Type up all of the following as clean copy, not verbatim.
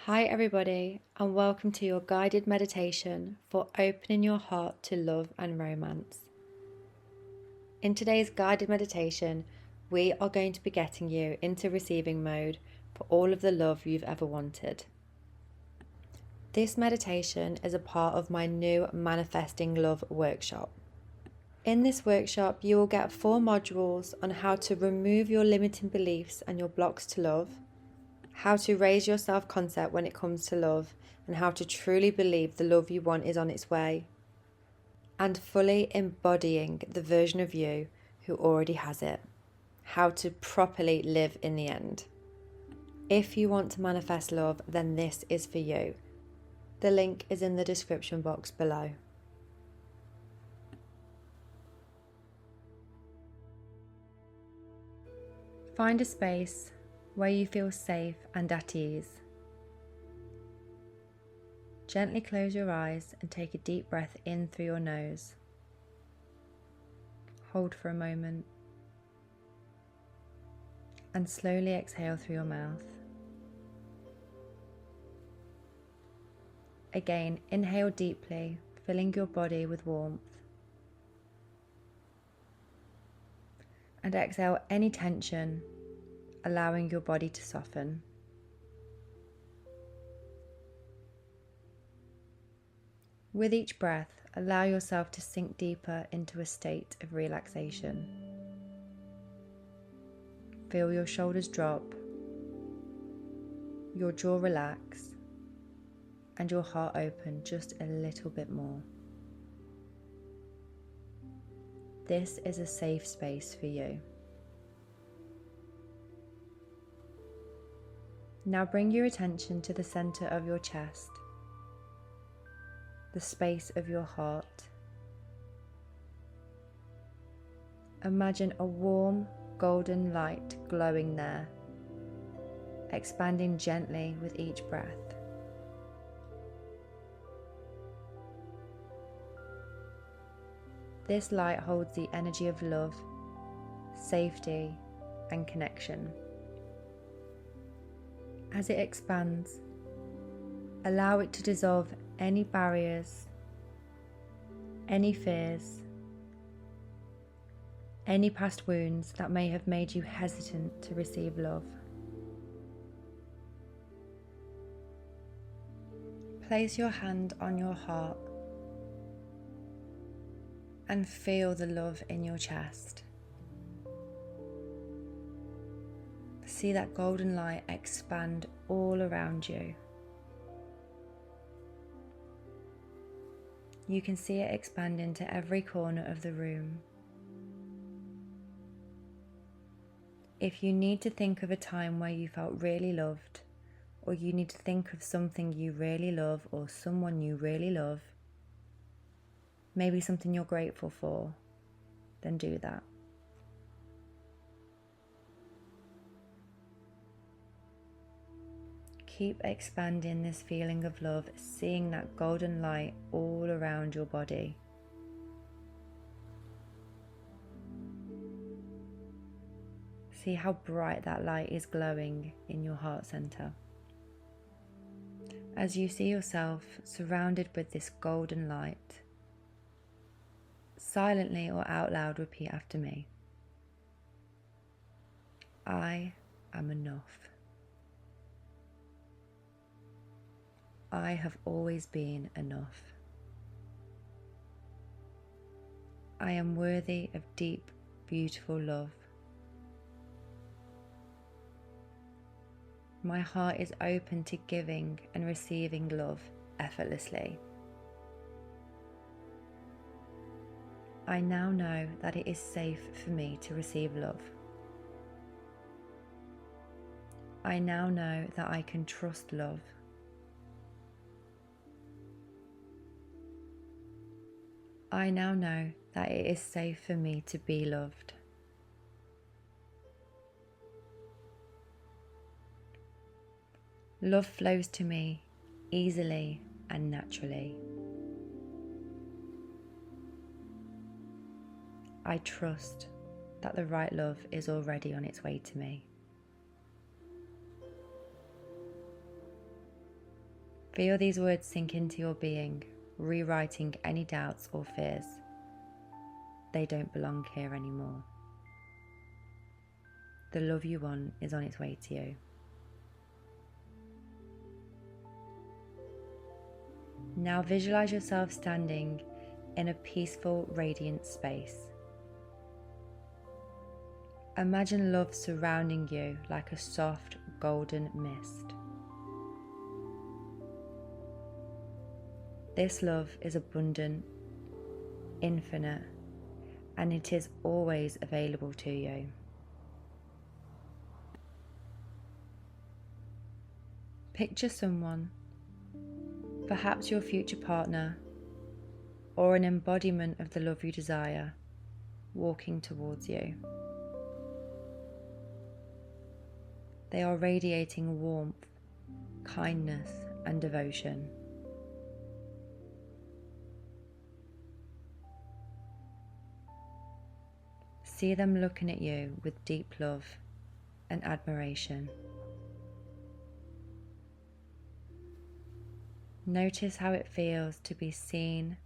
Hi, everybody, and welcome to your guided meditation for opening your heart to love and romance. In today's guided meditation, we are going to be getting you into receiving mode for all of the love you've ever wanted. This meditation is a part of my new Manifesting Love workshop. In this workshop, you will get 4 modules on how to remove your limiting beliefs and your blocks to love, how to raise your self-concept when it comes to love, and how to truly believe the love you want is on its way, and fully embodying the version of you who already has it, how to properly live in the end. If you want to manifest love, then this is for you. The link is in the description box below. Find a space where you feel safe and at ease. Gently close your eyes and take a deep breath in through your nose. Hold for a moment and slowly exhale through your mouth. Again, inhale deeply, filling your body with warmth. And exhale any tension, allowing your body to soften. With each breath, allow yourself to sink deeper into a state of relaxation. Feel your shoulders drop, your jaw relax, and your heart open just a little bit more. This is a safe space for you. Now bring your attention to the center of your chest, the space of your heart. Imagine a warm, golden light glowing there, expanding gently with each breath. This light holds the energy of love, safety, and connection. As it expands, allow it to dissolve any barriers, any fears, any past wounds that may have made you hesitant to receive love. Place your hand on your heart and feel the love in your chest. See that golden light expand all around you. You can see it expand into every corner of the room. If you need to think of a time where you felt really loved, or you need to think of something you really love or someone you really love, maybe something you're grateful for, then do that. Keep expanding this feeling of love, seeing that golden light all around your body. See how bright that light is glowing in your heart center. As you see yourself surrounded with this golden light, silently or out loud repeat after me. I am enough. I have always been enough. I am worthy of deep, beautiful love. My heart is open to giving and receiving love effortlessly. I now know that it is safe for me to receive love. I now know that I can trust love. I now know that it is safe for me to be loved. Love flows to me easily and naturally. I trust that the right love is already on its way to me. Feel these words sink into your being, rewriting any doubts or fears. They don't belong here anymore. The love you want is on its way to you. Now visualize yourself standing in a peaceful, radiant space. Imagine love surrounding you like a soft, golden mist. This love is abundant, infinite, and it is always available to you. Picture someone, perhaps your future partner, or an embodiment of the love you desire, walking towards you. They are radiating warmth, kindness, and devotion. See them looking at you with deep love and admiration. Notice how it feels to be seen,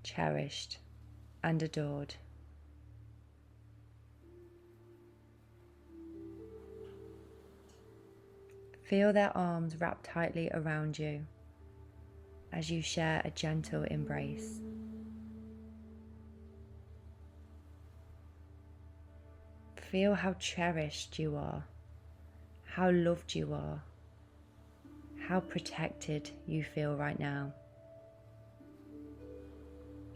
cherished, and adored. Feel their arms wrapped tightly around you as you share a gentle embrace. Feel how cherished you are, how loved you are, how protected you feel right now.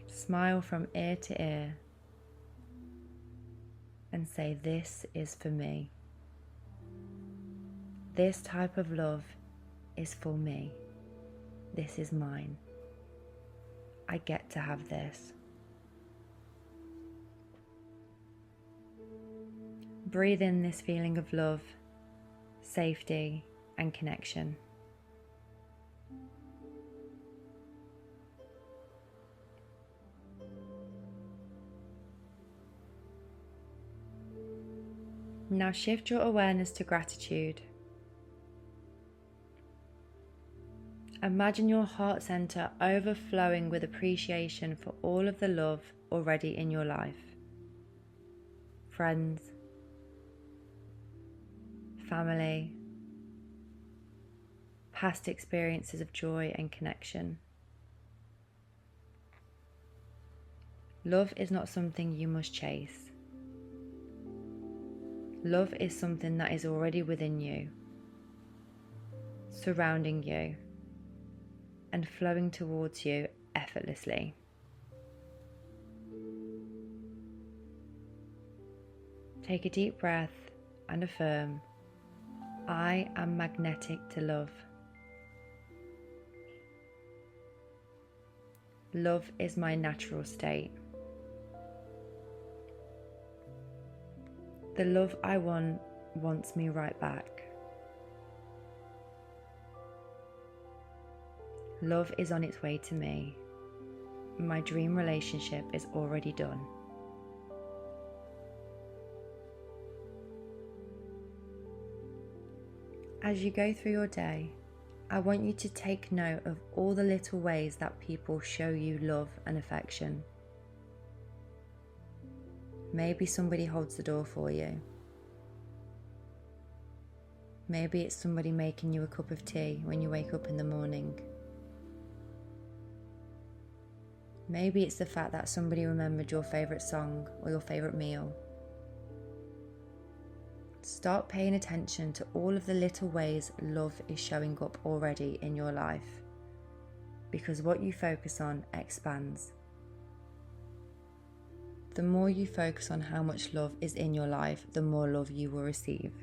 Smile from ear to ear and say, "This is for me. This type of love is for me. This is mine. I get to have this." Breathe in this feeling of love, safety, and connection. Now shift your awareness to gratitude. Imagine your heart center overflowing with appreciation for all of the love already in your life. Friends, family, past experiences of joy and connection. Love is not something you must chase. Love is something that is already within you, surrounding you, and flowing towards you effortlessly. Take a deep breath and affirm, "I am magnetic to love. Love is my natural state. The love I want wants me right back. Love is on its way to me. My dream relationship is already done." As you go through your day, I want you to take note of all the little ways that people show you love and affection. Maybe somebody holds the door for you. Maybe it's somebody making you a cup of tea when you wake up in the morning. Maybe it's the fact that somebody remembered your favourite song or your favourite meal. Start paying attention to all of the little ways love is showing up already in your life, because what you focus on expands. The more you focus on how much love is in your life, the more love you will receive.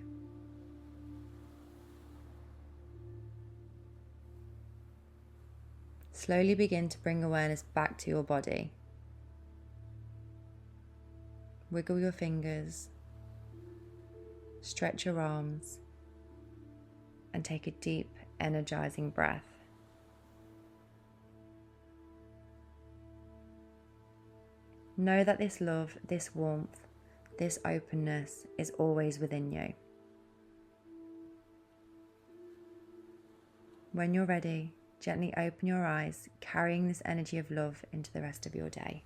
Slowly begin to bring awareness back to your body. Wiggle your fingers, stretch your arms, and take a deep, energizing breath. Know that this love, this warmth, this openness is always within you. When you're ready, gently open your eyes, carrying this energy of love into the rest of your day.